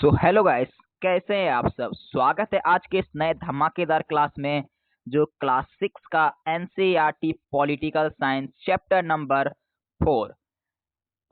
So hello guys, कैसे हैं आप सब। स्वागत है आज के इस नए धमाकेदार क्लास में जो क्लास 6 का NCERT political science chapter number 4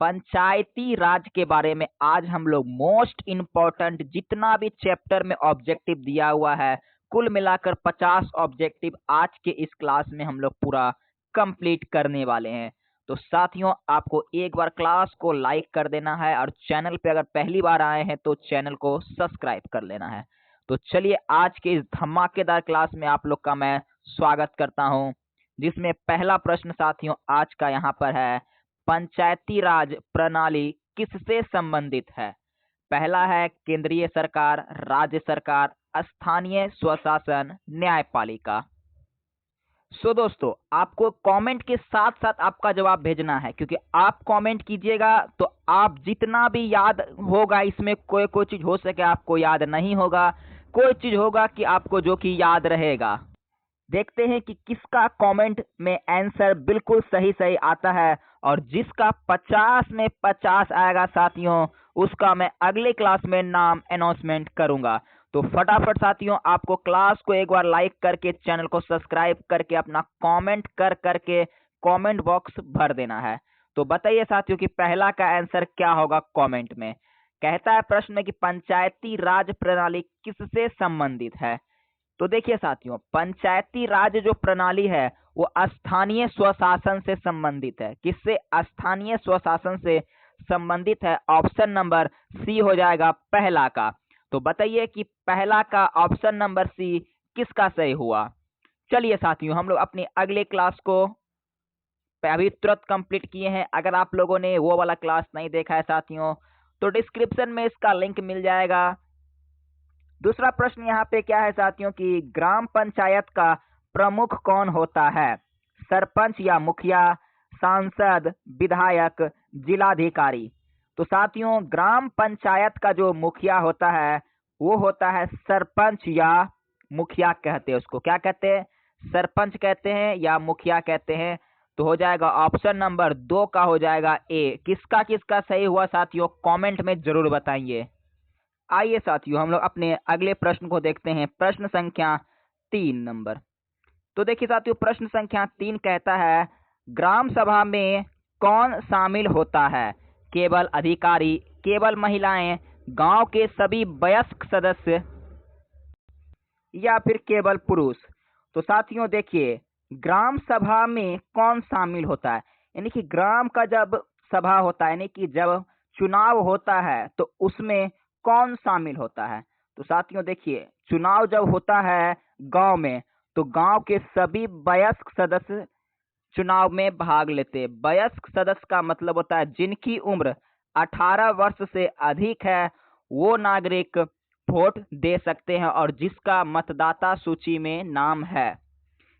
पंचायती राज के बारे में। आज हम लोग मोस्ट इम्पोर्टेंट जितना भी चैप्टर में ऑब्जेक्टिव दिया हुआ है, कुल मिलाकर 50 ऑब्जेक्टिव आज के इस क्लास में हम लोग पूरा कंप्लीट करने वाले हैं। तो साथियों, आपको एक बार क्लास को लाइक कर देना है और चैनल पे अगर पहली बार आए हैं तो चैनल को सब्सक्राइब कर लेना है। तो चलिए आज के इस धमाकेदार क्लास में आप लोग का मैं स्वागत करता हूं, जिसमें पहला प्रश्न साथियों आज का यहाँ पर है, पंचायती राज प्रणाली किससे संबंधित है। पहला है केंद्रीय सरकार, राज्य सरकार, स्थानीय स्वशासन, न्यायपालिका। सो दोस्तों, आपको कमेंट के साथ साथ आपका जवाब भेजना है, क्योंकि आप कमेंट कीजिएगा तो आप जितना भी याद होगा, इसमें कोई कोई चीज हो सके आपको याद नहीं होगा, कोई चीज होगा कि आपको जो कि याद रहेगा। देखते हैं कि किसका कमेंट में आंसर बिल्कुल सही सही आता है, और जिसका 50 में 50 आएगा साथियों, उसका मैं अगले क्लास में नाम अनाउंसमेंट करूंगा। तो फटाफट साथियों, आपको क्लास को एक बार लाइक करके चैनल को सब्सक्राइब करके अपना कमेंट कर करके कमेंट बॉक्स भर देना है। तो बताइए साथियों कि पहला का आंसर क्या होगा कमेंट में। कहता है प्रश्न में कि पंचायती राज प्रणाली किससे संबंधित है। तो देखिए साथियों, पंचायती राज जो प्रणाली है वो स्थानीय स्वशासन से संबंधित है। किससे? स्थानीय स्वशासन से संबंधित है। ऑप्शन नंबर सी हो जाएगा पहला का। तो बताइए कि पहला का ऑप्शन नंबर सी किसका सही हुआ। चलिए साथियों, हम लोग अपनी अगले क्लास को अभी तुरंत कंप्लीट किए हैं। अगर आप लोगों ने वो वाला क्लास नहीं देखा है साथियों, तो डिस्क्रिप्शन में इसका लिंक मिल जाएगा। दूसरा प्रश्न यहाँ पे क्या है साथियों कि ग्राम पंचायत का प्रमुख कौन होता है। सरपंच या मुखिया, सांसद, विधायक, जिलाधिकारी। तो साथियों, ग्राम पंचायत का जो मुखिया होता है वो होता है सरपंच या मुखिया कहते हैं उसको। क्या कहते हैं? सरपंच कहते हैं या मुखिया कहते हैं। तो हो जाएगा ऑप्शन नंबर 2 का हो जाएगा ए। किसका किसका सही हुआ साथियों, कमेंट में जरूर बताइए। आइए साथियों, हम लोग अपने अगले प्रश्न को देखते हैं। प्रश्न संख्या 3 नंबर। तो देखिए साथियों, प्रश्न संख्या 3 कहता है, ग्राम सभा में कौन शामिल होता है। केवल अधिकारी, केवल महिलाएं, गांव के सभी वयस्क सदस्य, या फिर केवल पुरुष। तो साथियों देखिए, ग्राम सभा में कौन शामिल होता है, यानी कि ग्राम का जब सभा होता है, यानी कि जब चुनाव होता है, तो उसमें कौन शामिल होता है। तो साथियों देखिए, चुनाव जब होता है गांव में, तो गांव के सभी वयस्क सदस्य चुनाव में भाग लेते हैं। वयस्क सदस्य का मतलब होता है जिनकी उम्र 18 वर्ष से अधिक है, वो नागरिक वोट दे सकते हैं और जिसका मतदाता सूची में नाम है।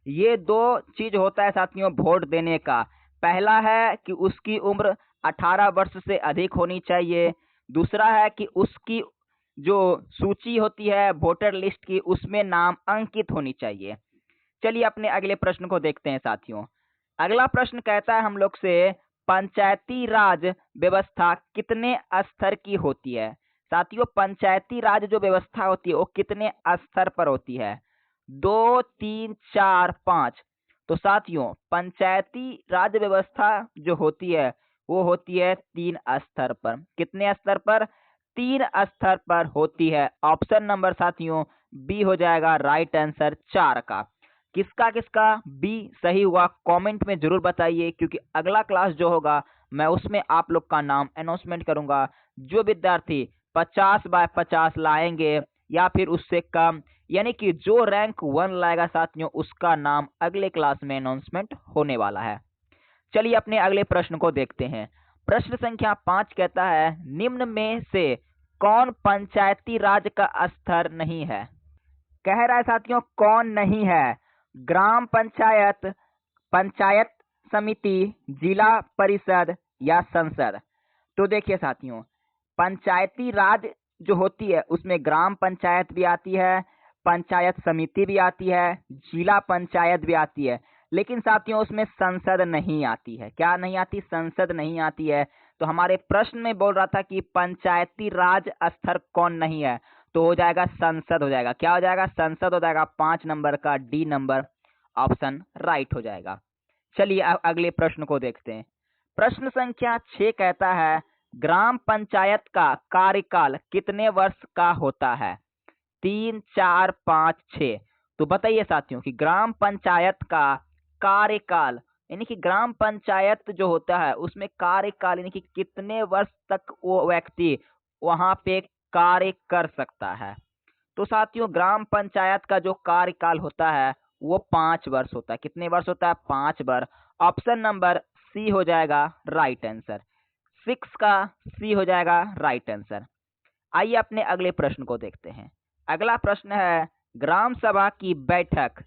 ये दो चीज होता है साथियों वोट देने का। पहला है कि उसकी उम्र 18 वर्ष से अधिक होनी चाहिए। दूसरा है कि उसकी जो सूची होती है वोटर लिस्ट की, उसमें नाम अंकित होनी चाहिए। चलिए अपने अगले प्रश्न को देखते हैं साथियों। अगला प्रश्न कहता है हम लोग से, पंचायती राज व्यवस्था कितने स्तर की होती है। साथियों, पंचायती राज जो व्यवस्था होती है वो कितने स्तर पर होती है। 2, 3, 4, 5। तो साथियों, पंचायती राज व्यवस्था जो होती है वो होती है 3 स्तर पर। कितने स्तर पर? 3 स्तर पर होती है। ऑप्शन नंबर साथियों बी हो जाएगा राइट आंसर 4 का। किसका किसका बी सही हुआ कमेंट में जरूर बताइए, क्योंकि अगला क्लास जो होगा मैं उसमें आप लोग का नाम अनाउंसमेंट करूंगा। जो विद्यार्थी 50/50 लाएंगे या फिर उससे कम, यानी कि जो रैंक 1 लाएगा साथियों, उसका नाम अगले क्लास में अनाउंसमेंट होने वाला है। चलिए अपने अगले प्रश्न को देखते हैं। प्रश्न संख्या 5 कहता है, निम्न में से कौन पंचायती राज का स्तर नहीं है। कह रहा है साथियों कौन नहीं है। ग्राम पंचायत, पंचायत समिति, जिला परिषद या संसद। तो देखिए साथियों, पंचायती राज जो होती है उसमें ग्राम पंचायत भी आती है, पंचायत समिति भी आती है, जिला पंचायत भी आती है, लेकिन साथियों उसमें संसद नहीं आती है। क्या नहीं आती? संसद नहीं आती है। तो हमारे प्रश्न में बोल रहा था कि पंचायती राज स्तर कौन नहीं है, तो हो जाएगा संसद हो जाएगा। क्या हो जाएगा? संसद हो जाएगा। 5 नंबर का डी नंबर ऑप्शन राइट हो जाएगा। चलिए अगले प्रश्न को देखते हैं। प्रश्न संख्या 6 कहता है ग्राम पंचायत का कार्यकाल कितने वर्ष का होता है? 3, 4, 5, 6। तो बताइए साथियों कि ग्राम पंचायत का कार्यकाल यानी कि ग्राम पंचायत जो होता है उसमें कार्यकाल यानी कि कितने वर्ष तक वो व्यक्ति वहां पे कार्य कर सकता है। तो साथियों ग्राम पंचायत का जो कार्यकाल होता है वो 5 वर्ष होता है। कितने वर्ष होता है? 5 वर्ष। ऑप्शन नंबर सी हो जाएगा राइट आंसर। 6 का सी हो जाएगा राइट आंसर। आइए अपने अगले प्रश्न को देखते हैं। अगला प्रश्न है ग्राम सभा की बैठक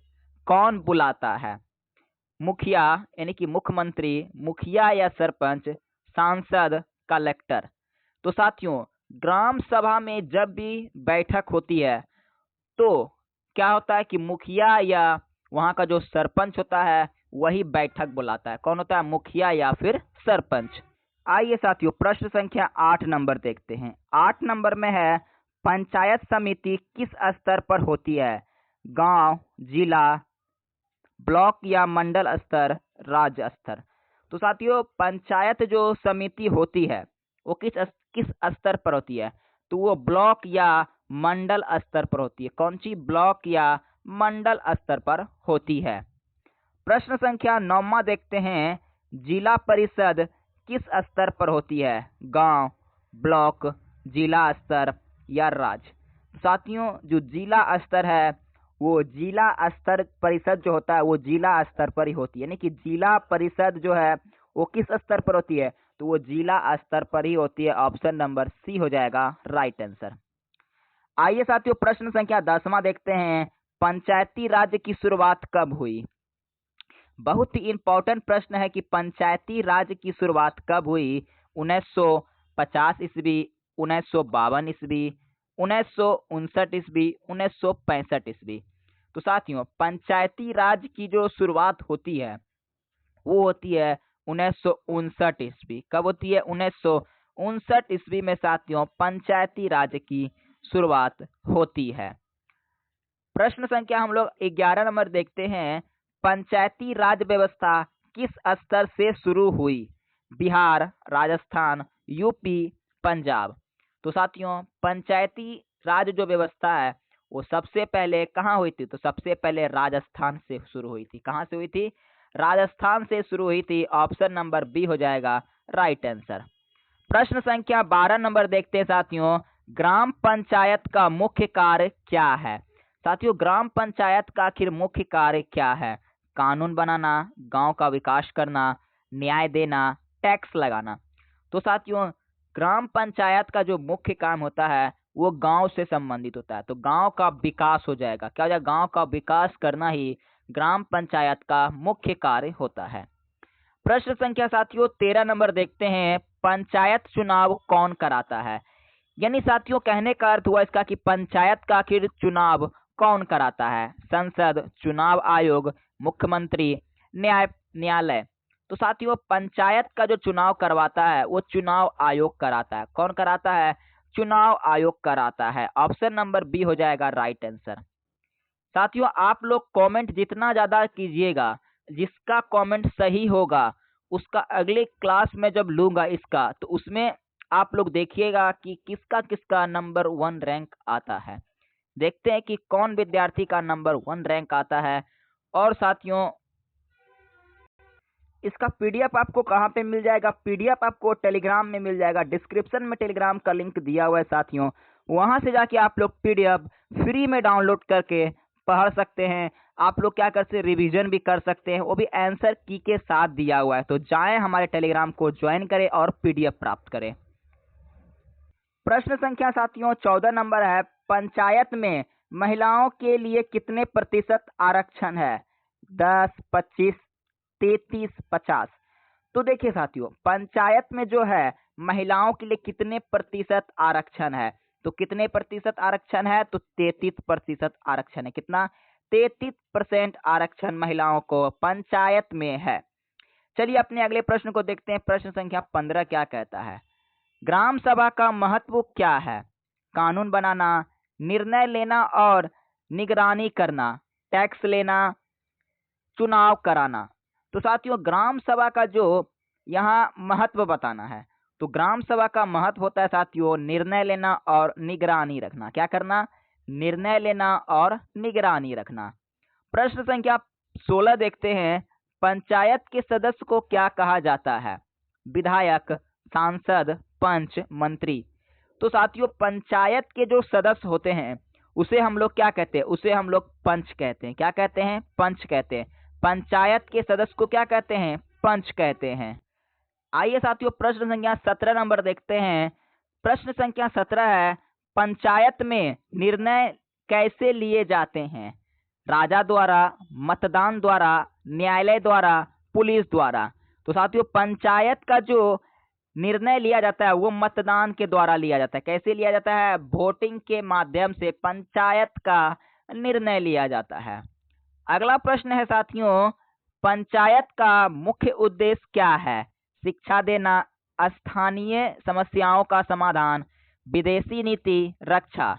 कौन बुलाता है? मुखिया यानी कि मुख्यमंत्री, मुखिया या सरपंच, सांसद, कलेक्टर। तो साथियों ग्राम सभा में जब भी बैठक होती है तो क्या होता है कि मुखिया या वहां का जो सरपंच होता है वही बैठक बुलाता है। कौन होता है? मुखिया या फिर सरपंच। आइए साथियों प्रश्न संख्या 8 नंबर देखते हैं। 8 नंबर में है पंचायत समिति किस स्तर पर होती है? गांव, जिला, ब्लॉक या मंडल स्तर, राज्य स्तर। तो साथियों पंचायत जो समिति होती है वो किस स्तर पर होती है? तो वो ब्लॉक या मंडल स्तर पर होती है। कौन सी? ब्लॉक या मंडल स्तर पर होती है। प्रश्न संख्या 9 देखते हैं। जिला परिषद किस स्तर पर होती है? गांव, ब्लॉक, जिला स्तर या राज्य। साथियों जो जिला स्तर है वो जिला स्तर परिषद जो होता है वो जिला स्तर पर ही होती है। यानी कि जिला परिषद जो है वो किस स्तर पर होती है? तो वो जिला स्तर पर ही होती है। ऑप्शन नंबर सी हो जाएगा राइट आंसर। आइए साथियों प्रश्न संख्या 10वां देखते हैं। पंचायती राज की शुरुआत कब हुई? बहुत ही इंपॉर्टेंट प्रश्न है कि पंचायती राज की शुरुआत कब हुई? 1950 ईस्वी, 1952 ईस्वी, 1959 ईस्वी, 1965 ईस्वी। तो साथियों पंचायती राज की जो शुरुआत होती है वो होती है 1959 ईस्वी। कब होती है? 1959 ईस्वी में साथियों पंचायती राज की शुरुआत होती है। प्रश्न संख्या हम लोग 11 नंबर देखते हैं। पंचायती राज व्यवस्था किस स्तर से शुरू हुई? बिहार, राजस्थान, यूपी, पंजाब। तो साथियों पंचायती राज जो व्यवस्था है वो सबसे पहले कहाँ हुई थी? तो सबसे पहले राजस्थान से शुरू हुई थी। कहाँ से हुई थी? राजस्थान से शुरू हुई थी। ऑप्शन नंबर बी हो जाएगा राइट आंसर। प्रश्न संख्या 12 नंबर देखते हैं साथियों। ग्राम पंचायत का मुख्य कार्य क्या है? साथियों ग्राम पंचायत का आखिर मुख्य कार्य क्या है? कानून बनाना, गांव का विकास करना, न्याय देना, टैक्स लगाना। तो साथियों ग्राम पंचायत का जो मुख्य काम होता है वो गांव से संबंधित होता है। तो गांव का विकास हो जाएगा। क्या हो जाएगा? गांव का विकास करना ही ग्राम पंचायत का मुख्य कार्य होता है। प्रश्न संख्या साथियों 13 नंबर देखते हैं। पंचायत चुनाव कौन कराता है? यानी साथियों कहने का अर्थ हुआ इसका कि पंचायत का आखिर चुनाव कौन कराता है? संसद, चुनाव आयोग, मुख्यमंत्री, न्यायालय। तो साथियों पंचायत का जो चुनाव करवाता है वो चुनाव आयोग कराता है। कौन कराता है? चुनाव आयोग कराता है। ऑप्शन नंबर बी हो जाएगा राइट आंसर। साथियों आप लोग कमेंट जितना ज्यादा कीजिएगा, जिसका कमेंट सही होगा उसका अगले क्लास में जब लूंगा इसका तो उसमें आप लोग देखिएगा कि किसका किसका नंबर 1 रैंक आता है। देखते हैं कि कौन विद्यार्थी का नंबर 1 रैंक आता है। और साथियों इसका पीडीएफ आपको कहाँ पे मिल जाएगा? पीडीएफ आपको टेलीग्राम में मिल जाएगा। डिस्क्रिप्शन में टेलीग्राम का लिंक दिया हुआ है साथियों, वहां से जाके आप लोग पीडीएफ फ्री में डाउनलोड करके पढ़ सकते हैं। आप लोग क्या कर सकते हैं? रिवीजन भी कर सकते हैं, वो भी आंसर की के साथ दिया हुआ है। तो जाएं हमारे टेलीग्राम को ज्वाइन करें और पीडीएफ प्राप्त करें। प्रश्न संख्या साथियों 14 नंबर है। पंचायत में महिलाओं के लिए कितने प्रतिशत आरक्षण है? 10, 25, 33, 50। तो देखिए साथियों पंचायत में जो है महिलाओं के लिए कितने प्रतिशत आरक्षण है? तो कितने प्रतिशत आरक्षण है? तो 33% आरक्षण है। कितना? 33% आरक्षण महिलाओं को पंचायत में है। चलिए अपने अगले प्रश्न को देखते हैं। प्रश्न संख्या 15 क्या कहता है? ग्राम सभा का महत्व क्या है? कानून बनाना, निर्णय लेना और निगरानी करना, टैक्स लेना, चुनाव कराना। तो साथियों ग्राम सभा का जो यहाँ महत्व बताना है, तो ग्राम सभा का महत्व होता है साथियों निर्णय लेना और निगरानी रखना। क्या करना? निर्णय लेना और निगरानी रखना। प्रश्न संख्या 16 देखते हैं। पंचायत के सदस्य को क्या कहा जाता है? विधायक, सांसद, पंच, मंत्री। तो साथियों पंचायत के जो सदस्य होते हैं उसे हम लोग क्या कहते हैं? उसे हम लोग पंच कहते हैं। क्या कहते हैं? पंच कहते हैं। पंचायत के सदस्य को क्या कहते हैं? पंच कहते हैं। आइए साथियों प्रश्न संख्या 17 नंबर देखते हैं। प्रश्न संख्या 17 है, पंचायत में निर्णय कैसे लिए जाते हैं? राजा द्वारा, मतदान द्वारा, न्यायालय द्वारा, पुलिस द्वारा। तो साथियों पंचायत का जो निर्णय लिया जाता है वो मतदान के द्वारा लिया जाता है। कैसे लिया जाता है? वोटिंग के माध्यम से पंचायत का निर्णय लिया जाता है। अगला प्रश्न है साथियों, पंचायत का मुख्य उद्देश्य क्या है? शिक्षा देना, स्थानीय समस्याओं का समाधान, विदेशी नीति, रक्षा।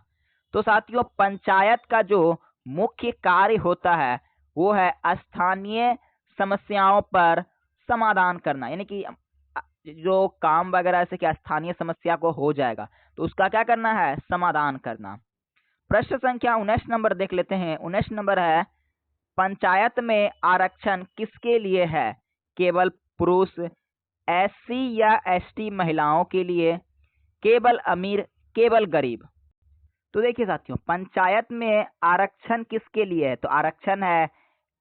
तो साथियों पंचायत का जो मुख्य कार्य होता है वो है स्थानीय समस्याओं पर समाधान करना, यानी कि जो काम वगैरह से क्या स्थानीय समस्या को हो जाएगा तो उसका क्या करना है? समाधान करना। प्रश्न संख्या 19 नंबर देख लेते हैं। 19 नंबर है, पंचायत में आरक्षण किसके लिए है? केवल पुरुष, एससी या एसटी महिलाओं के लिए, केवल अमीर, केवल गरीब। तो देखिए साथियों पंचायत में आरक्षण किसके लिए है? तो आरक्षण है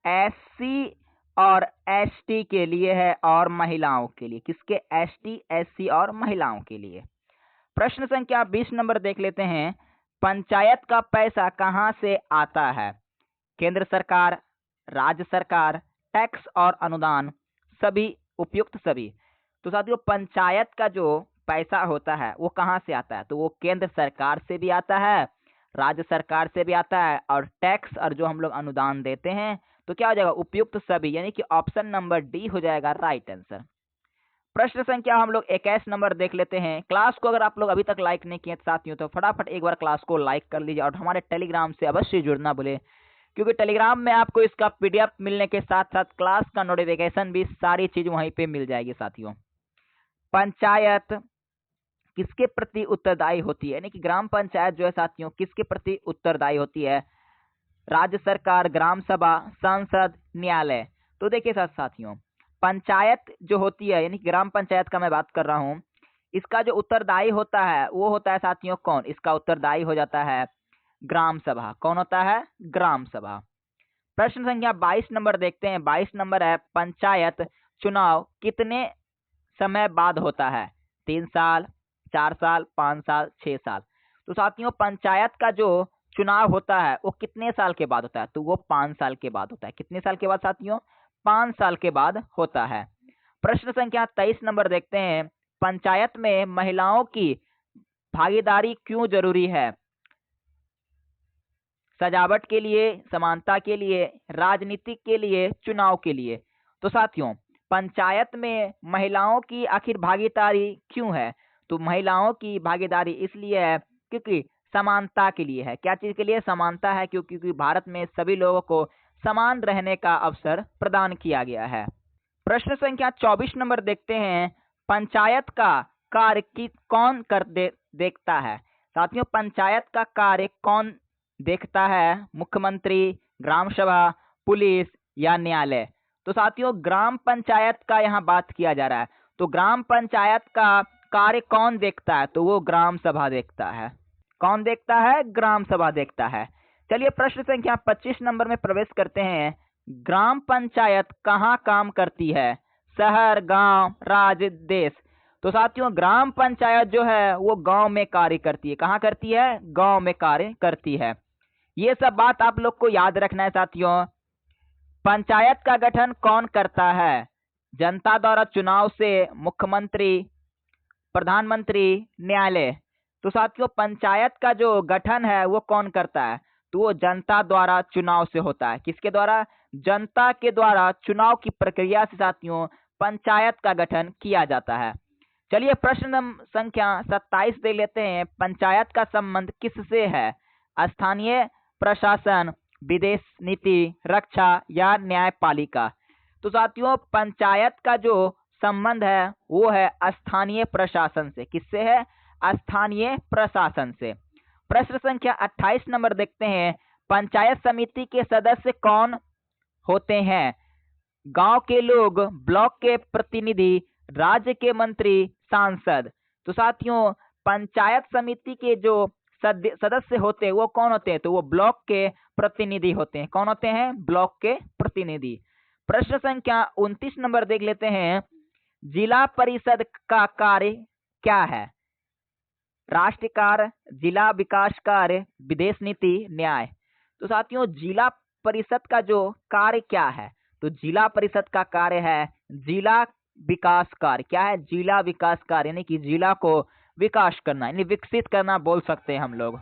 एससी और एसटी के लिए है और महिलाओं के लिए। किसके? एसटी, एससी और महिलाओं के लिए। प्रश्न संख्या 20 नंबर देख लेते हैं। पंचायत का पैसा कहां से आता है? केंद्र सरकार, राज्य सरकार, टैक्स और अनुदान, सभी, उपयुक्त सभी। तो साथियों पंचायत का जो पैसा होता है वो कहां से आता है? तो वो केंद्र सरकार से भी आता है, राज्य सरकार से भी आता है और टैक्स और जो हम लोग अनुदान देते हैं तो क्या हो जाएगा? उपयुक्त सभी, यानी कि ऑप्शन नंबर डी हो जाएगा राइट आंसर। प्रश्न संख्या हम लोग 21 नंबर देख लेते हैं। क्लास को अगर आप लोग अभी तक लाइक नहीं किए साथियों तो फटाफट एक बार क्लास को लाइक कर लीजिए और हमारे टेलीग्राम से अवश्य जुड़ना भूले, क्योंकि टेलीग्राम में आपको इसका पीडीएफ मिलने के साथ साथ क्लास का नोटिफिकेशन भी सारी चीज वहीं पे मिल जाएगी। साथियों पंचायत किसके प्रति उत्तरदायी होती है? यानी कि ग्राम पंचायत जो है साथियों किसके प्रति उत्तरदायी होती है? राज्य सरकार, ग्राम सभा, संसद, न्यायालय। तो देखिए साथियों पंचायत जो होती है यानी कि ग्राम पंचायत का मैं बात कर रहा हूं, इसका जो उत्तरदायी होता है वो होता है साथियों कौन? इसका उत्तरदायी हो जाता है ग्राम सभा। कौन होता है? ग्राम सभा। प्रश्न संख्या 22 नंबर देखते हैं। 22 नंबर है, पंचायत चुनाव कितने समय बाद होता है? 3 साल, 4 साल, 5 साल, 6 साल। तो साथियों पंचायत का जो चुनाव होता है वो कितने साल के बाद होता है? तो वो 5 साल के बाद होता है। कितने साल के बाद साथियों? 5 साल के बाद होता है। प्रश्न संख्या 23 नंबर देखते हैं। पंचायत में महिलाओं की भागीदारी क्यों जरूरी है? सजावट के लिए, समानता के लिए, राजनीतिक के लिए, चुनाव के लिए। तो साथियों पंचायत में महिलाओं की आखिर भागीदारी क्यों है? तो महिलाओं की भागीदारी इसलिए है क्योंकि समानता के लिए है। क्या चीज के लिए? समानता है, क्योंकि भारत में सभी लोगों को समान रहने का अवसर प्रदान किया गया है। प्रश्न संख्या 24 नंबर देखते हैं। पंचायत का कार्य कौन देखता है? साथियों पंचायत का कार्य कौन देखता है? मुख्यमंत्री, ग्राम सभा, पुलिस या न्यायालय। तो साथियों ग्राम पंचायत का यहाँ बात किया जा रहा है, तो ग्राम पंचायत का कार्य कौन देखता है? तो वो ग्राम सभा देखता है। कौन देखता है? ग्राम सभा देखता है। चलिए प्रश्न संख्या 25 नंबर में प्रवेश करते हैं। ग्राम पंचायत कहाँ काम करती है? शहर, गांव, राज्य, देश। तो साथियों ग्राम पंचायत जो है वो गांव में कार्य करती है। कहाँ करती है? गांव में कार्य करती है। ये सब बात आप लोग को याद रखना है साथियों। पंचायत का गठन कौन करता है? जनता द्वारा चुनाव से मुख्यमंत्री, प्रधानमंत्री, न्यायालय। तो साथियों पंचायत का जो गठन है वो कौन करता है? तो वो जनता द्वारा चुनाव से होता है। किसके द्वारा? जनता के द्वारा चुनाव की प्रक्रिया से साथियों पंचायत का गठन किया जाता है। चलिए प्रश्न संख्या 27 देख लेते हैं। पंचायत का संबंध किससे है? स्थानीय प्रशासन, विदेश नीति, रक्षा या न्यायपालिका? तो साथियों पंचायत का जो संबंध है वो है स्थानीय प्रशासन से। किससे है? स्थानीय प्रशासन से। प्रश्न संख्या 28 नंबर देखते हैं। पंचायत समिति के सदस्य कौन होते हैं? गांव के लोग, ब्लॉक के प्रतिनिधि, राज्य के मंत्री, सांसद? तो साथियों पंचायत समिति के जो सदस्य होते हैं वो कौन होते हैं? तो वो ब्लॉक के प्रतिनिधि होते हैं। कौन होते हैं? ब्लॉक के प्रतिनिधि। प्रश्न संख्या 29 नंबर देख लेते हैं। जिला परिषद का कार्य क्या है? राष्ट्रीय कार्य, जिला विकास कार्य, विदेश नीति, न्याय? तो साथियों जिला परिषद का जो कार्य क्या है? तो जिला परिषद का कार्य है जिला विकास कार्य। क्या है? जिला विकास कार्य, यानी कि जिला को विकास करना, यानी विकसित करना बोल सकते हैं हम लोग।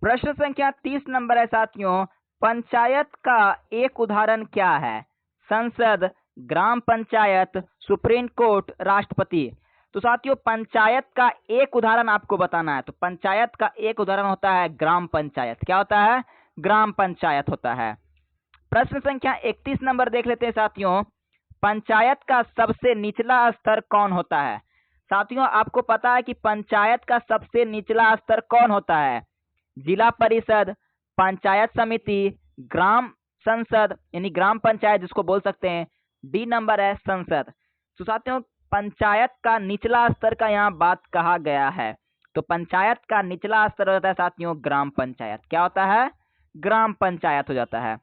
प्रश्न संख्या 30 नंबर है साथियों। पंचायत का एक उदाहरण क्या है? संसद, ग्राम पंचायत, सुप्रीम कोर्ट, राष्ट्रपति? तो साथियों पंचायत का एक उदाहरण आपको बताना है। तो पंचायत का एक उदाहरण होता है ग्राम पंचायत। क्या होता है? ग्राम पंचायत होता है। प्रश्न संख्या 31 नंबर देख लेते हैं साथियों। पंचायत का सबसे निचला स्तर कौन होता है? साथियों आपको पता है कि पंचायत का सबसे निचला स्तर कौन होता है? जिला परिषद, पंचायत समिति, ग्राम संसद यानी ग्राम पंचायत जिसको बोल सकते हैं। डी नंबर है संसद। तो साथियों पंचायत का निचला स्तर का यहाँ बात कहा गया है। तो पंचायत का निचला स्तर होता है साथियों ग्राम पंचायत। क्या होता है? ग्राम पंचायत हो जाता है।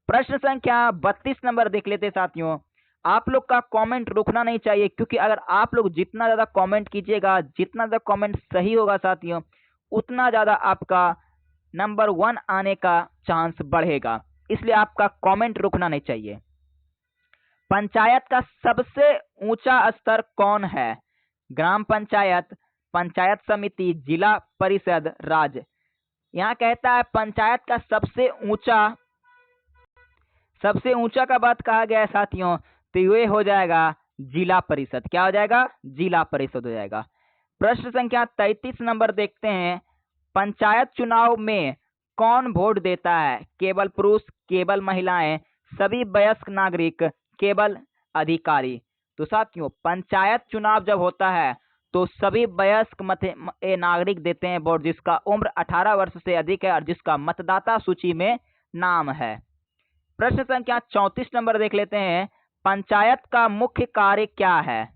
प्रश्न संख्या 32 नंबर देख लेते साथियों। आप लोग का कमेंट रुकना नहीं चाहिए, क्योंकि अगर आप लोग जितना ज्यादा कमेंट कीजिएगा, जितना ज्यादा कमेंट सही होगा साथियों, उतना ज्यादा आपका नंबर 1 आने का चांस बढ़ेगा। इसलिए आपका कमेंट रुकना नहीं चाहिए। पंचायत का सबसे ऊंचा स्तर कौन है? ग्राम पंचायत, पंचायत समिति, जिला परिषद, राज्य? यहाँ कहता है पंचायत का सबसे ऊंचा का बात कहा गया है साथियों, तो ये हो जाएगा जिला परिषद। क्या हो जाएगा? जिला परिषद हो जाएगा। प्रश्न संख्या 33 नंबर देखते हैं। पंचायत चुनाव में कौन वोट देता है? केवल पुरुष, केवल महिलाएं, सभी वयस्क नागरिक, केवल अधिकारी? तो साथियों पंचायत चुनाव जब होता है तो सभी वयस्क नागरिक देते हैं वोट, जिसका उम्र 18 वर्ष से अधिक है और जिसका मतदाता सूची में नाम है। प्रश्न संख्या 34 नंबर देख लेते हैं। पंचायत का मुख्य कार्य क्या है?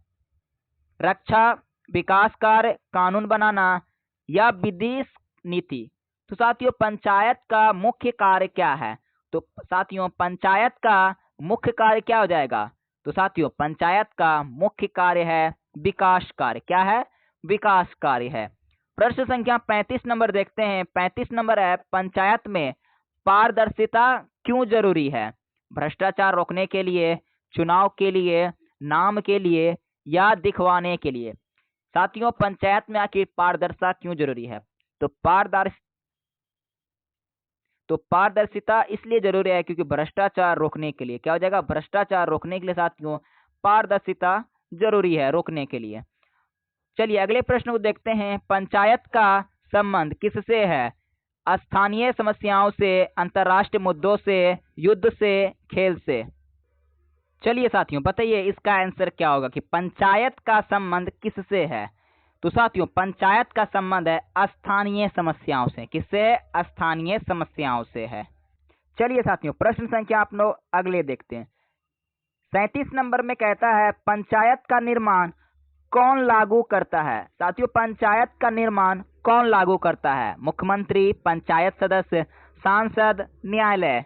रक्षा, विकास कार्य, कानून बनाना या विदेश नीति? तो साथियों पंचायत का मुख्य कार्य क्या है? तो साथियों पंचायत का मुख्य कार्य क्या हो जाएगा? तो साथियों पंचायत का मुख्य कार्य है विकास कार्य। क्या है? विकास कार्य है। प्रश्न संख्या 35 नंबर देखते हैं। 35 नंबर है पंचायत में पारदर्शिता क्यों जरूरी है? भ्रष्टाचार रोकने के लिए, चुनाव के लिए, नाम के लिए या दिखवाने के लिए? साथियों पंचायत में आखिर पारदर्शिता क्यों जरूरी है? तो पारदर्शिता इसलिए जरूरी है क्योंकि भ्रष्टाचार रोकने के लिए। क्या हो जाएगा? भ्रष्टाचार रोकने के लिए साथियों पारदर्शिता जरूरी है रोकने के लिए। चलिए अगले प्रश्न को देखते हैं। पंचायत का संबंध किससे है? स्थानीय समस्याओं से, अंतर्राष्ट्रीय मुद्दों से, युद्ध से, खेल से? चलिए साथियों बताइए इसका आंसर क्या होगा कि पंचायत का संबंध किससे है? तो साथियों पंचायत का संबंध है स्थानीय समस्याओं से। किससे है? स्थानीय समस्याओं से है। चलिए साथियों प्रश्न संख्या आप लोग अगले देखते हैं। 37 नंबर में कहता है पंचायत का निर्माण कौन लागू करता है? साथियों पंचायत का निर्माण कौन लागू करता है? मुख्यमंत्री, पंचायत सदस्य, सांसद, न्यायालय?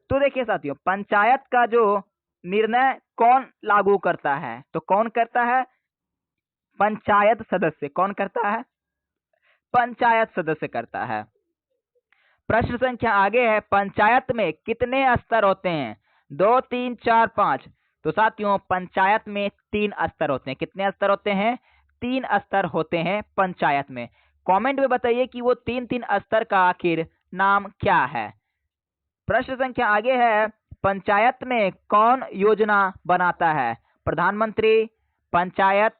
तो देखिए साथियों पंचायत का जो निर्णय कौन लागू करता है? तो कौन करता है? पंचायत सदस्य। कौन करता है? पंचायत सदस्य करता है। प्रश्न संख्या आगे है। पंचायत में कितने स्तर होते हैं? 2, 3, 4, 5? तो साथियों पंचायत में 3 स्तर होते हैं। कितने स्तर होते हैं? 3 स्तर होते हैं पंचायत में। कमेंट में बताइए कि वो 3 स्तर का आखिर नाम क्या है। प्रश्न संख्या आगे है। पंचायत में कौन योजना बनाता है? प्रधानमंत्री, पंचायत,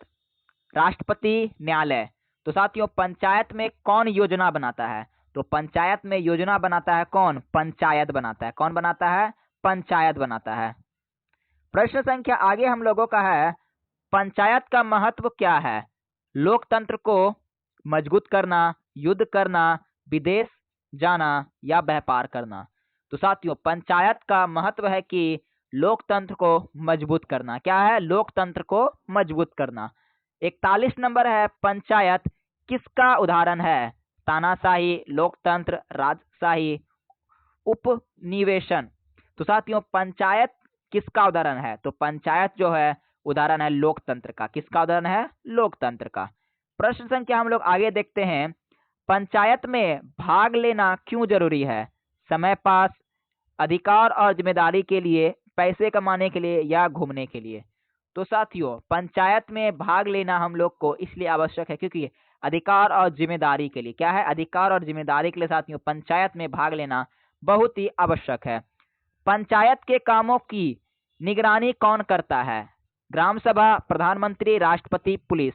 राष्ट्रपति, न्यायालय। तो साथियों पंचायत में कौन योजना बनाता है? तो पंचायत में योजना बनाता है कौन? पंचायत बनाता है। कौन बनाता है? पंचायत बनाता है। प्रश्न संख्या आगे हम लोगों का है, पंचायत का महत्व क्या है? लोकतंत्र को मजबूत करना, युद्ध करना, विदेश जाना या व्यापार करना। तो साथियों पंचायत का महत्व है कि लोकतंत्र को मजबूत करना। क्या है? लोकतंत्र को मजबूत करना। 41 नंबर है, पंचायत किसका उदाहरण है? तानाशाही, लोकतंत्र, राजशाही, उपनिवेशन। तो साथियों पंचायत किसका उदाहरण है? तो पंचायत जो है उदाहरण है लोकतंत्र का। किसका उदाहरण है? लोकतंत्र का। प्रश्न संख्या हम लोग आगे देखते हैं, पंचायत में भाग लेना क्यों जरूरी है? समय पास, अधिकार और जिम्मेदारी के लिए, पैसे कमाने के लिए या घूमने के लिए। तो साथियों पंचायत में भाग लेना हम लोग को इसलिए आवश्यक है क्योंकि अधिकार और जिम्मेदारी के लिए। क्या है? अधिकार और जिम्मेदारी के लिए साथियों पंचायत में भाग लेना बहुत ही आवश्यक है। पंचायत के कामों की निगरानी कौन करता है? ग्राम सभा, प्रधानमंत्री, राष्ट्रपति, पुलिस।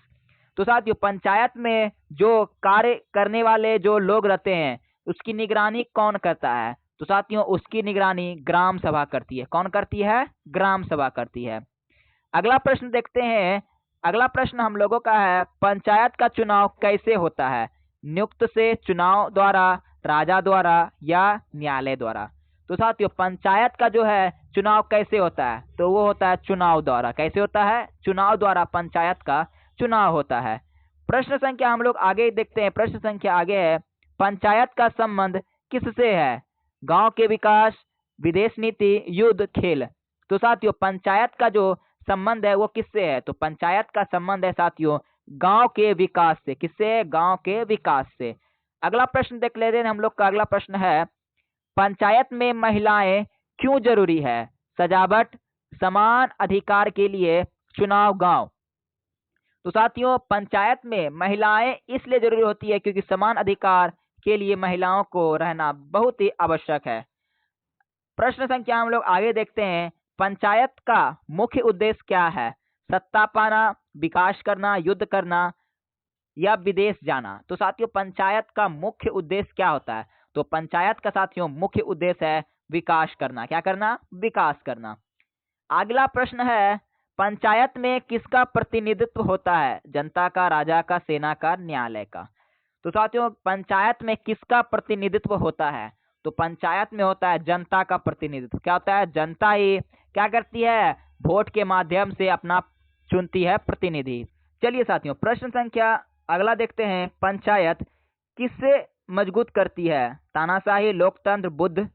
तो साथियों पंचायत में जो कार्य करने वाले जो लोग रहते हैं उसकी निगरानी कौन करता है? तो साथियों उसकी निगरानी ग्राम सभा करती है। कौन करती है? ग्राम सभा करती है। अगला प्रश्न देखते हैं। अगला प्रश्न हम लोगों का है, पंचायत का चुनाव कैसे होता है? नियुक्त से, चुनाव द्वारा, राजा द्वारा या न्यायालय द्वारा। तो साथियों पंचायत का जो है चुनाव कैसे होता है? तो वो होता है चुनाव द्वारा। कैसे होता है? चुनाव द्वारा पंचायत का चुनाव होता है। प्रश्न संख्या हम लोग आगे देखते हैं। प्रश्न संख्या आगे है, पंचायत का संबंध किससे है? गांव के विकास, विदेश नीति, युद्ध, खेल। तो साथियों पंचायत का जो संबंध है वो किससे है? तो पंचायत का संबंध है साथियों गांव के विकास से। किससे? गांव के विकास से। अगला प्रश्न देख लेते हैं हम लोग का। अगला प्रश्न है, पंचायत में महिलाएं क्यों जरूरी है? सजावट, समान अधिकार के लिए, चुनाव, गांव। तो साथियों पंचायत में महिलाएं इसलिए जरूरी होती है क्योंकि समान अधिकार के लिए महिलाओं को रहना बहुत ही आवश्यक है। प्रश्न संख्या हम लोग आगे देखते हैं, पंचायत का मुख्य उद्देश्य क्या है? सत्ता पाना, विकास करना, युद्ध करना या विदेश जाना। तो साथियों पंचायत का मुख्य उद्देश्य क्या होता है? तो पंचायत का साथियों मुख्य उद्देश्य है विकास करना। क्या करना? विकास करना। अगला प्रश्न है, पंचायत में किसका प्रतिनिधित्व होता है? जनता का, राजा का, सेना का, न्यायालय का। तो साथियों पंचायत में किसका प्रतिनिधित्व होता है? तो पंचायत में होता है जनता का प्रतिनिधित्व। क्या होता है? जनता ही क्या करती है? वोट के माध्यम से अपना चुनती है प्रतिनिधि। चलिए साथियों प्रश्न संख्या अगला देखते हैं, पंचायत किससे मजबूत करती है? तानाशाही, लोकतंत्र, बुद्ध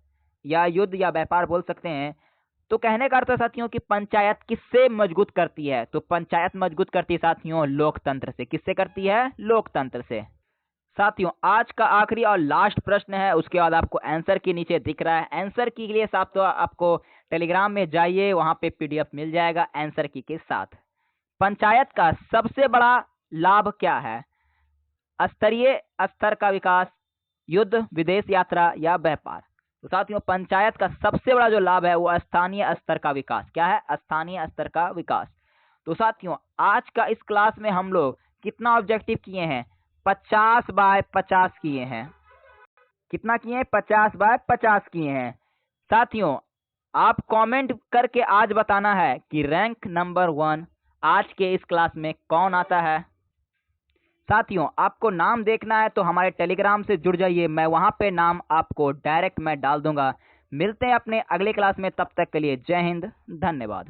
या युद्ध या व्यापार बोल सकते हैं। तो कहने का अर्थ है साथियों कि पंचायत किससे मजबूत करती है? तो पंचायत मजबूत करती है साथियों लोकतंत्र से। किससे करती है? लोकतंत्र से। साथियों आज का आखिरी और लास्ट प्रश्न है, उसके बाद आपको आंसर के नीचे दिख रहा है। आंसर की के लिए साथियों आपको टेलीग्राम में जाइए, वहां पे पीडीएफ मिल जाएगा आंसर की के साथ। पंचायत का सबसे बड़ा लाभ क्या है? स्तरीय स्तर का विकास, युद्ध, विदेश यात्रा या व्यापार। तो साथियों पंचायत का सबसे बड़ा जो लाभ है वो स्थानीय स्तर का विकास। क्या है? स्थानीय स्तर का विकास। तो साथियों आज का इस क्लास में हम लोग कितना ऑब्जेक्टिव किए हैं? 50 बाय 50 किए हैं। कितना किए हैं? 50 बाय 50 किए हैं। साथियों आप कमेंट करके आज बताना है कि रैंक नंबर 1 आज के इस क्लास में कौन आता है। साथियों आपको नाम देखना है तो हमारे टेलीग्राम से जुड़ जाइए, मैं वहां पे नाम आपको डायरेक्ट मैं डाल दूंगा। मिलते हैं अपने अगले क्लास में, तब तक के लिए जय हिंद, धन्यवाद।